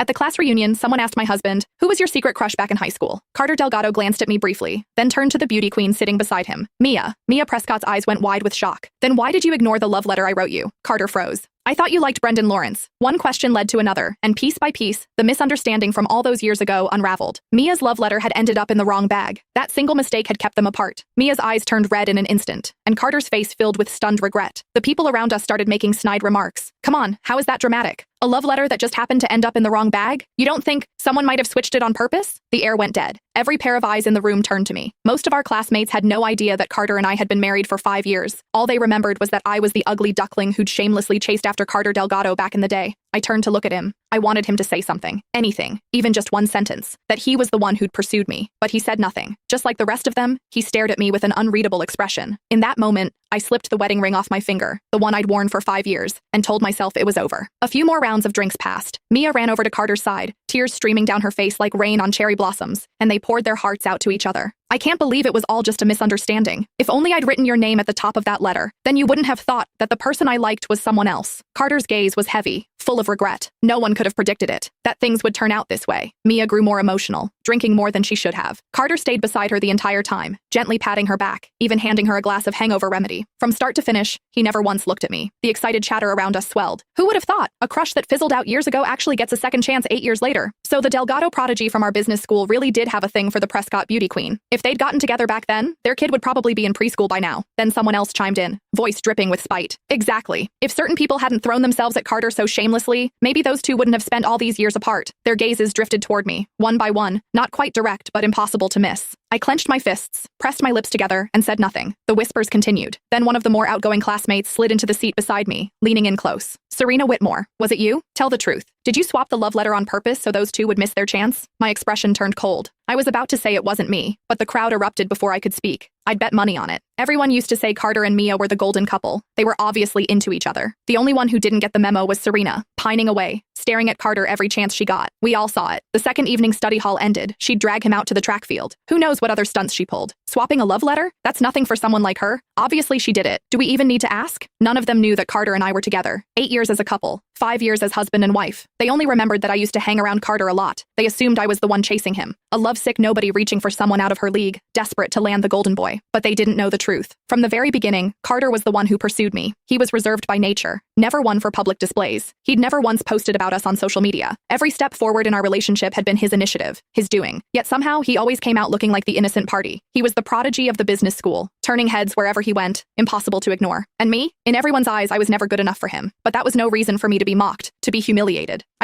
At the class reunion, someone asked my husband, "Who was your secret crush back in high school?" Carter Delgado glanced at me briefly, then turned to the beauty queen sitting beside him. Mia. Mia Prescott's eyes went wide with shock. "Then why did you ignore the love letter I wrote you?" Carter froze. "I thought you liked Brendan Lawrence." One question led to another, and piece by piece, the misunderstanding from all those years ago unraveled. Mia's love letter had ended up in the wrong bag. That single mistake had kept them apart. Mia's eyes turned red in an instant, and Carter's face filled with stunned regret. The people around us started making snide remarks. "Come on, how is that dramatic? A love letter that just happened to end up in the wrong bag? You don't think someone might have switched it on purpose?" The air went dead. Every pair of eyes in the room turned to me. Most of our classmates had no idea that Carter and I had been married for 5 years. All they remembered was that I was the ugly duckling who'd shamelessly chased after Carter Delgado back in the day. I turned to look at him. I wanted him to say something, anything, even just one sentence, that he was the one who'd pursued me. But he said nothing. Just like the rest of them, he stared at me with an unreadable expression. In that moment, I slipped the wedding ring off my finger, the one I'd worn for 5 years, and told myself it was over. A few more rounds of drinks passed. Mia ran over to Carter's side, tears streaming down her face like rain on cherry blossoms, and they poured their hearts out to each other. "I can't believe it was all just a misunderstanding. If only I'd written your name at the top of that letter, then you wouldn't have thought that the person I liked was someone else." Carter's gaze was heavy, full of regret. No one could have predicted it, that things would turn out this way. Mia grew more emotional, drinking more than she should have. Carter stayed beside her the entire time, gently patting her back, even handing her a glass of hangover remedy. From start to finish, he never once looked at me. The excited chatter around us swelled. Who would have thought? A crush that fizzled out years ago actually gets a second chance 8 years later. So the Delgado prodigy from our business school really did have a thing for the Prescott beauty queen. If they'd gotten together back then, their kid would probably be in preschool by now. Then someone else chimed in, voice dripping with spite. "Exactly. If certain people hadn't thrown themselves at Carter so shamelessly, maybe those two wouldn't have spent all these years apart." Their gazes drifted toward me, one by one, not quite direct but impossible to miss. I clenched my fists, pressed my lips together, and said nothing. The whispers continued. Then one of the more outgoing classmates slid into the seat beside me, leaning in close. "Serena Whitmore, was it you? Tell the truth. Did you swap the love letter on purpose so those two would miss their chance?" My expression turned cold. I was about to say it wasn't me, but the crowd erupted before I could speak. I'd bet money on it. Everyone used to say Carter and Mia were the golden couple. They were obviously into each other. The only one who didn't get the memo was Serena, pining away, staring at Carter every chance she got. We all saw it. The second evening study hall ended, she'd drag him out to the track field. Who knows what other stunts she pulled? Swapping a love letter? That's nothing for someone like her. Obviously she did it. Do we even need to ask? None of them knew that Carter and I were together. 8 years as a couple. 5 years as husband and wife. They only remembered that I used to hang around Carter a lot. They assumed I was the one chasing him. A lovesick nobody reaching for someone out of her league, desperate to land the golden boy. But they didn't know the truth. From the very beginning, Carter was the one who pursued me. He was reserved by nature, never one for public displays. He'd never once posted about us on social media. Every step forward in our relationship had been his initiative, his doing. Yet somehow, he always came out looking like the innocent party. He was the prodigy of the business school, turning heads wherever he went, impossible to ignore. And me? In everyone's eyes, I was never good enough for him. But that was no reason for me to be mocked, to be humiliated. I